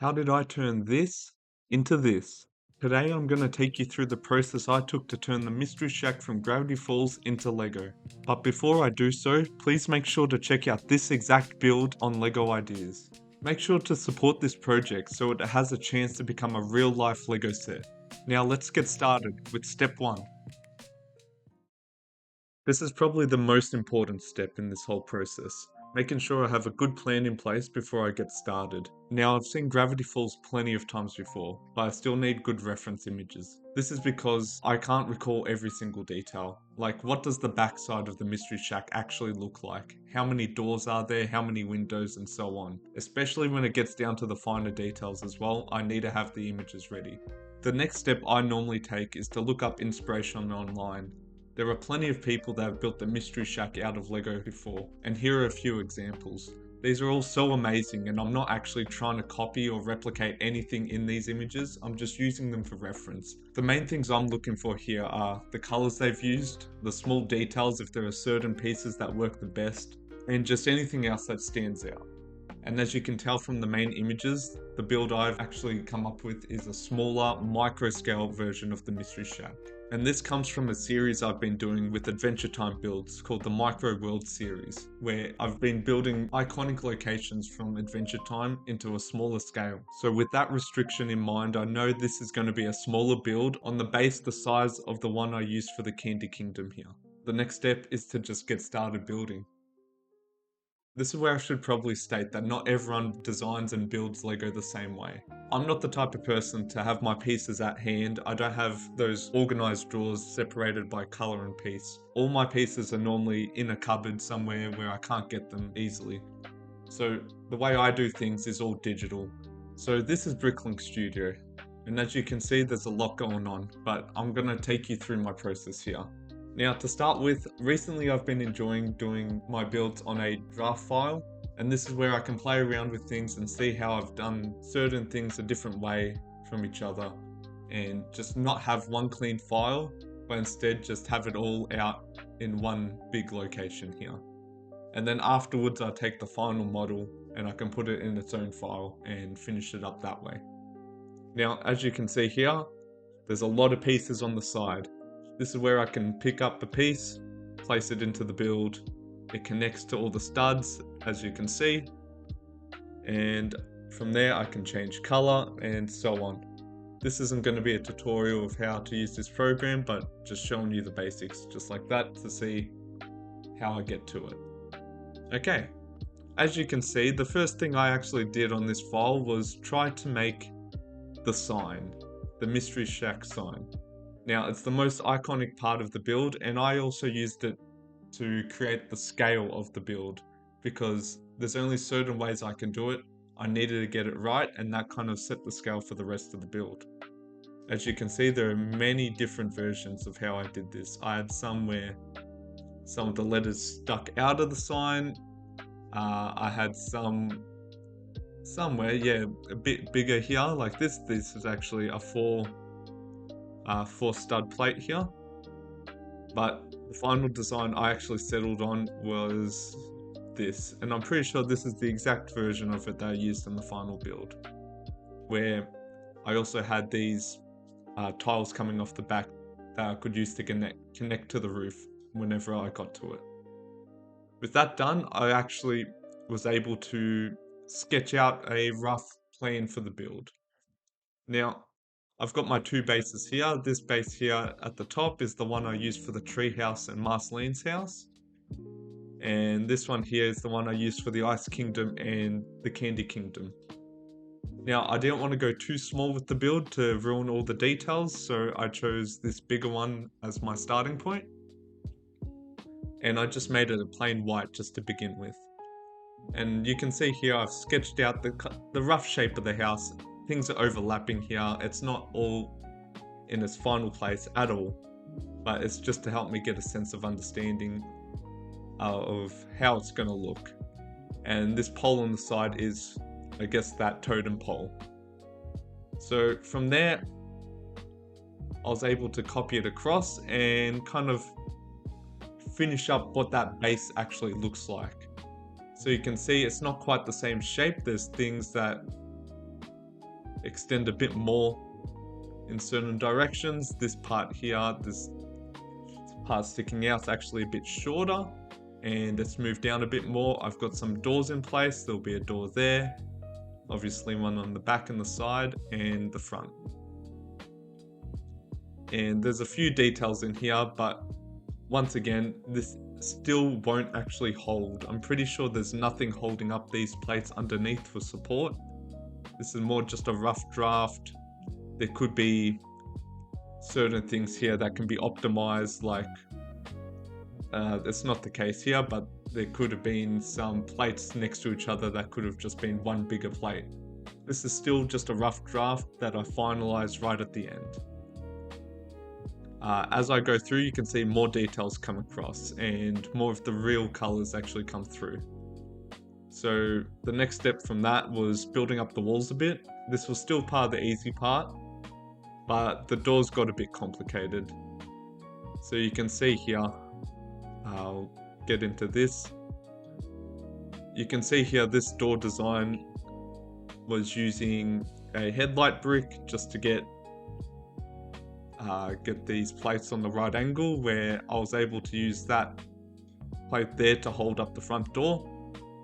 How did I turn this into this? Today I'm going to take you through the process I took to turn the Mystery Shack from Gravity Falls into Lego. But before I do so, please make sure to check out this exact build on LEGO Ideas. Make sure to support this project so it has a chance to become a real life LEGO set. Now let's get started with step 1. This is probably the most important step in this whole process, making sure I have a good plan in place before I get started. Now I've seen Gravity Falls plenty of times before, but I still need good reference images. This is because I can't recall every single detail. Like, what does the backside of the Mystery Shack actually look like? How many doors are there, how many windows, and so on. Especially when it gets down to the finer details as well, I need to have the images ready. The next step I normally take is to look up inspiration online. There are plenty of people that have built the Mystery Shack out of Lego before, and here are a few examples. These are all so amazing, and I'm not actually trying to copy or replicate anything in these images, I'm just using them for reference. The main things I'm looking for here are the colors they've used, the small details if there are certain pieces that work the best, and just anything else that stands out. And as you can tell from the main images, the build I've actually come up with is a smaller, micro-scale version of the Mystery Shack. And this comes from a series I've been doing with Adventure Time builds called the Micro World series, where I've been building iconic locations from Adventure Time into a smaller scale. So with that restriction in mind, I know this is going to be a smaller build on the base the size of the one I used for the Candy Kingdom here. The next step is to just get started building. This is where I should probably state that not everyone designs and builds Lego the same way. I'm not the type of person to have my pieces at hand. I don't have those organized drawers separated by color and piece. All my pieces are normally in a cupboard somewhere where I can't get them easily. So the way I do things is all digital. So this is Bricklink Studio. And as you can see, there's a lot going on, but I'm gonna take you through my process here. Now to start with, recently I've been enjoying doing my builds on a draft file, and this is where I can play around with things and see how I've done certain things a different way from each other, and just not have one clean file, but instead just have it all out in one big location here. And then afterwards I take the final model and I can put it in its own file and finish it up that way. Now as you can see here, there's a lot of pieces on the side. This is where I can pick up the piece, place it into the build. It connects to all the studs, as you can see. And from there I can change color and so on. This isn't going to be a tutorial of how to use this program, but just showing you the basics, just like that, to see how I get to it. Okay, as you can see, the first thing I actually did on this file was try to make the sign, the Mystery Shack sign. Now, it's the most iconic part of the build, and I also used it to create the scale of the build, because there's only certain ways I can do it. I needed to get it right, and that kind of set the scale for the rest of the build. As you can see, there are many different versions of how I did this. I had some where some of the letters stuck out of the sign. I had somewhere, yeah, a bit bigger here, like this. This is actually a four stud plate here, but the final design I actually settled on was this, and I'm pretty sure this is the exact version of it that I used in the final build, where I also had these tiles coming off the back that I could use to connect to the roof whenever I got to it. With that done, I actually was able to sketch out a rough plan for the build. Now, I've got my two bases here. This base here at the top is the one I used for the treehouse and Marceline's house. And this one here is the one I used for the Ice Kingdom and the Candy Kingdom. Now, I didn't want to go too small with the build to ruin all the details, so I chose this bigger one as my starting point. And I just made it a plain white just to begin with. And you can see here I've sketched out the rough shape of the house. Things are overlapping here. It's not all in its final place at all, but it's just to help me get a sense of understanding of how it's going to look. And this pole on the side is, I guess, that totem pole. So from there, I was able to copy it across and kind of finish up what that base actually looks like. So you can see it's not quite the same shape. There's things that extend a bit more in certain directions. This part here, this part sticking out is actually a bit shorter, and it's moved down a bit more. I've got some doors in place. There'll be a door there, obviously one on the back and the side and the front. And there's a few details in here, but once again, this still won't actually hold. I'm pretty sure there's nothing holding up these plates underneath for support. This is more just a rough draft. There could be certain things here that can be optimized, like that's not the case here, but there could have been some plates next to each other that could have just been one bigger plate. This is still just a rough draft that I finalized right at the end. As I go through, you can see more details come across and more of the real colors actually come through. So the next step from that was building up the walls a bit. This was still part of the easy part, but the doors got a bit complicated. So you can see here, I'll get into this. You can see here this door design was using a headlight brick just to get these plates on the right angle, where I was able to use that plate there to hold up the front door,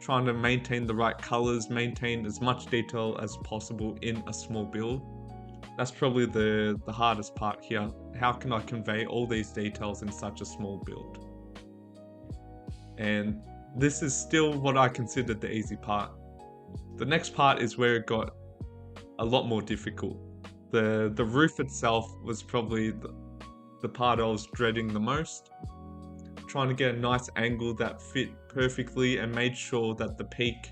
trying to maintain the right colors, maintain as much detail as possible in a small build. That's probably the hardest part here. How can I convey all these details in such a small build? And this is still what I considered the easy part. The next part is where it got a lot more difficult. The roof itself was probably the part I was dreading the most. Trying to get a nice angle that fit perfectly and made sure that the peak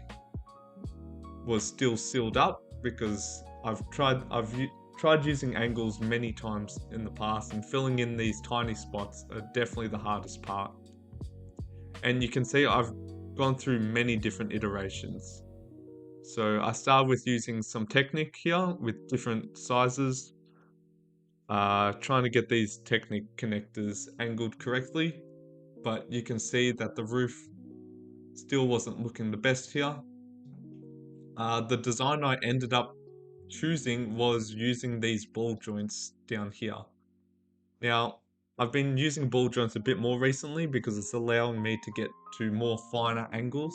was still sealed up, because I've tried using angles many times in the past, and filling in these tiny spots are definitely the hardest part. And you can see I've gone through many different iterations. So I started with using some Technic here with different sizes, trying to get these Technic connectors angled correctly, but you can see that the roof still wasn't looking the best here. The design I ended up choosing was using these ball joints down here. Now, I've been using ball joints a bit more recently because it's allowing me to get to more finer angles.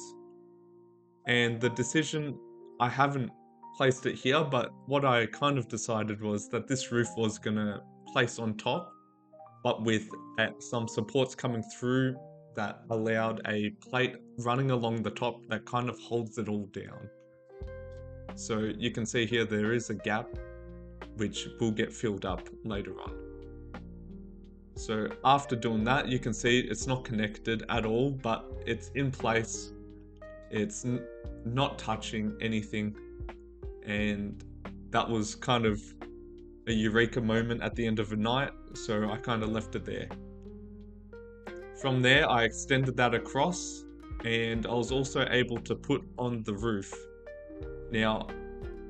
And the decision, I haven't placed it here, but what I kind of decided was that this roof was gonna place on top, but with some supports coming through that allowed a plate running along the top that kind of holds it all down. So you can see here there is a gap which will get filled up later on. So after doing that, you can see it's not connected at all, but it's in place. It's not touching anything, and that was kind of a eureka moment at the end of the night, so I kind of left it there. From there, I extended that across, and I was also able to put on the roof. Now,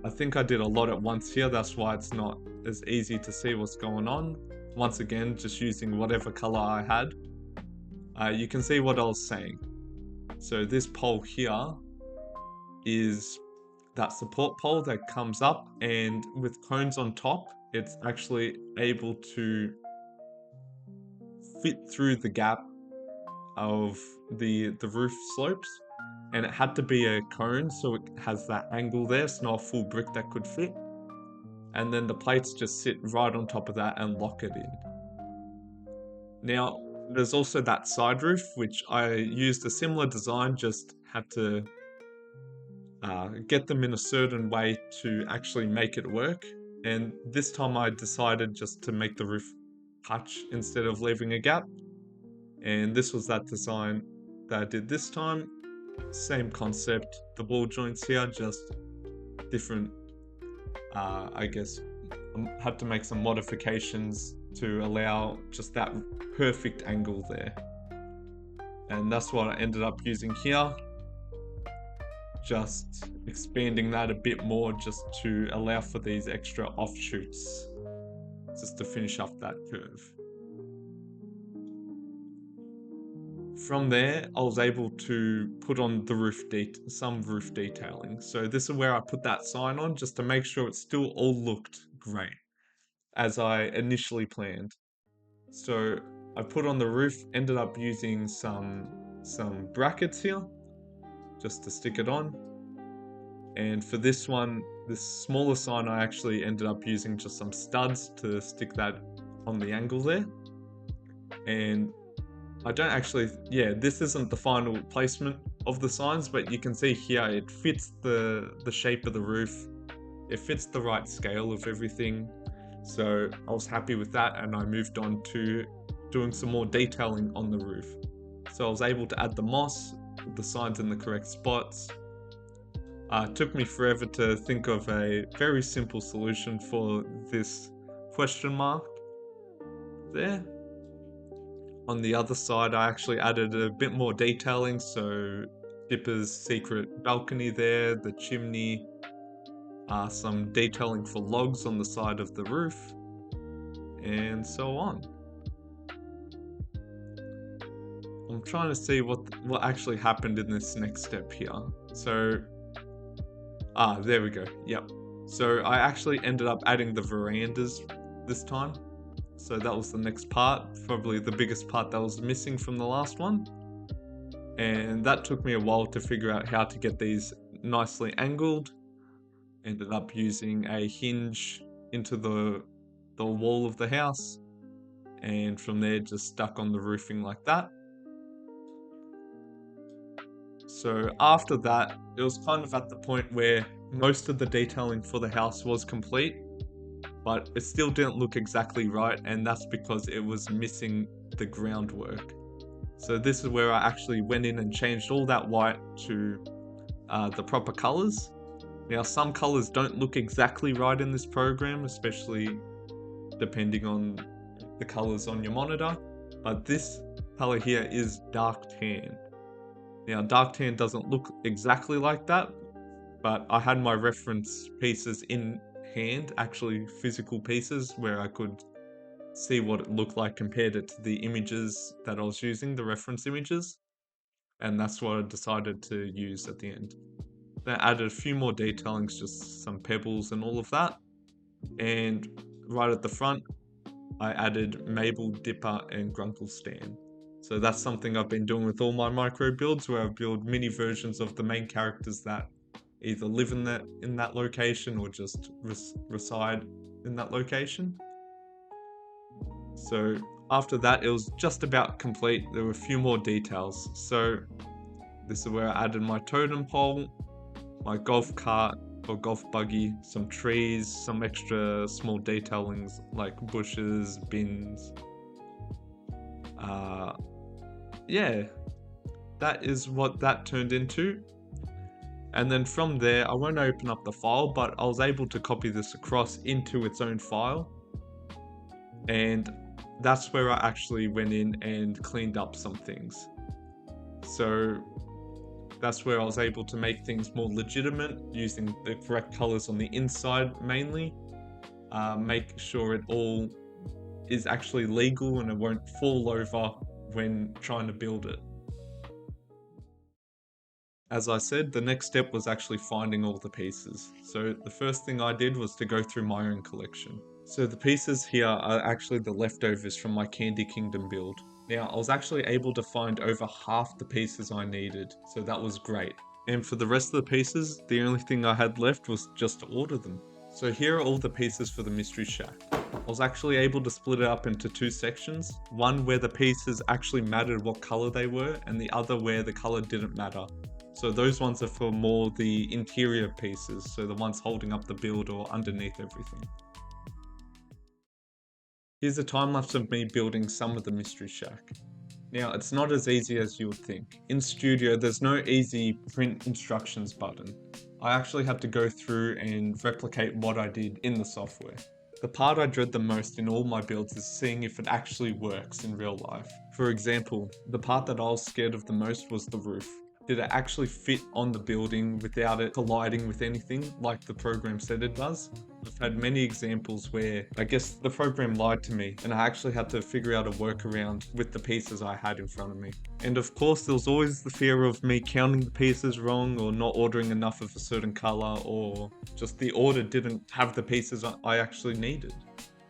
I think I did a lot at once here, that's why it's not as easy to see what's going on. Once again, just using whatever color I had. You can see what I was saying. So this pole here is that support pole that comes up, and with cones on top, it's actually able to fit through the gap of the roof slopes, and it had to be a cone, so it has that angle there. It's not a full brick that could fit. And then the plates just sit right on top of that and lock it in. Now, there's also that side roof, which I used a similar design, just had to get them in a certain way to actually make it work. And this time I decided just to make the roof touch instead of leaving a gap. And this was that design that I did this time. Same concept, the wall joints here, just different, I guess, had to make some modifications to allow just that perfect angle there. And that's what I ended up using here. Just expanding that a bit more just to allow for these extra offshoots, just to finish up that curve. From there, I was able to put on the some roof detailing. So this is where I put that sign on just to make sure it still all looked great as I initially planned. So I put on the roof, ended up using some brackets here just to stick it on. And for this one, this smaller sign, I actually ended up using just some studs to stick that on the angle there. And I don't actually, yeah, this isn't the final placement of the signs, but you can see here it fits the shape of the roof. It fits the right scale of everything. So I was happy with that, and I moved on to doing some more detailing on the roof. So I was able to add the moss, the signs in the correct spots. It took me forever to think of a very simple solution for this question mark there. On the other side, I actually added a bit more detailing, so Dipper's secret balcony there, the chimney, some detailing for logs on the side of the roof, and so on. I'm trying to see what actually happened in this next step here. So, there we go. Yep. So I actually ended up adding the verandas this time. So that was the next part, probably the biggest part that was missing from the last one. And that took me a while to figure out how to get these nicely angled. Ended up using a hinge into the wall of the house, and from there just stuck on the roofing like that. So after that, it was kind of at the point where most of the detailing for the house was complete, but it still didn't look exactly right, and that's because it was missing the groundwork. So this is where I actually went in and changed all that white to the proper colors. Now, some colors don't look exactly right in this program, especially depending on the colors on your monitor, but this color here is dark tan. Now, dark tan doesn't look exactly like that, but I had my reference pieces in hand, actually physical pieces, where I could see what it looked like compared it to the images that I was using, the reference images, and that's what I decided to use at the end. Then I added a few more detailings, just some pebbles and all of that, and right at the front, I added Mabel, Dipper, and Grunkle Stan. So that's something I've been doing with all my micro builds, where I build mini versions of the main characters that either live in that location or just reside in that location. So after that, it was just about complete. There were a few more details. So this is where I added my totem pole, my golf cart or golf buggy, some trees, some extra small detailings like bushes, bins. Yeah, that is what that turned into. And then from there, I won't open up the file, but I was able to copy this across into its own file. And that's where I actually went in and cleaned up some things. So that's where I was able to make things more legitimate, using the correct colors on the inside mainly. Make sure it all is actually legal and it won't fall over when trying to build it. As I said, the next step was actually finding all the pieces. So the first thing I did was to go through my own collection. So the pieces here are actually the leftovers from my Candy Kingdom build. Now, I was actually able to find over half the pieces I needed, so that was great. And for the rest of the pieces, the only thing I had left was just to order them. So here are all the pieces for the Mystery Shack. I was actually able to split it up into two sections. One where the pieces actually mattered what color they were, and the other where the color didn't matter. So those ones are for more the interior pieces, so the ones holding up the build or underneath everything. Here's a time lapse of me building some of the Mystery Shack. Now, it's not as easy as you would think. In Studio, there's no easy print instructions button. I actually had to go through and replicate what I did in the software. The part I dread the most in all my builds is seeing if it actually works in real life. For example, the part that I was scared of the most was the roof. Did it actually fit on the building without it colliding with anything like the program said it does? I've had many examples where I guess the program lied to me and I actually had to figure out a workaround with the pieces I had in front of me. And of course, there was always the fear of me counting the pieces wrong or not ordering enough of a certain color, or just the order didn't have the pieces I actually needed.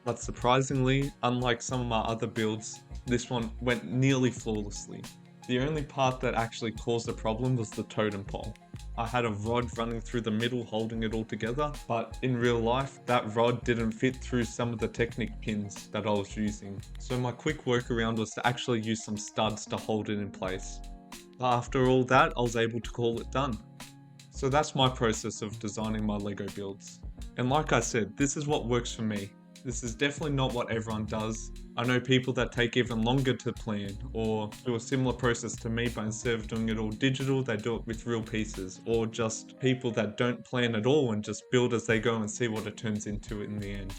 But surprisingly, unlike some of my other builds, this one went nearly flawlessly. The only part that actually caused a problem was the totem pole. I had a rod running through the middle holding it all together, but in real life, that rod didn't fit through some of the Technic pins that I was using. So my quick workaround was to actually use some studs to hold it in place. After all that, I was able to call it done. So that's my process of designing my LEGO builds. And like I said, this is what works for me. This is definitely not what everyone does. I know people that take even longer to plan or do a similar process to me, but instead of doing it all digital, they do it with real pieces, or just people that don't plan at all and just build as they go and see what it turns into in the end.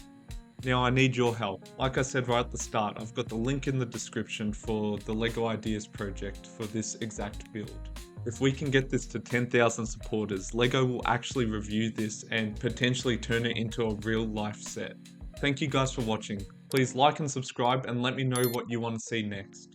Now I need your help. Like I said right at the start, I've got the link in the description for the LEGO Ideas project for this exact build. If we can get this to 10,000 supporters, LEGO will actually review this and potentially turn it into a real life set. Thank you guys for watching. Please like and subscribe and let me know what you want to see next.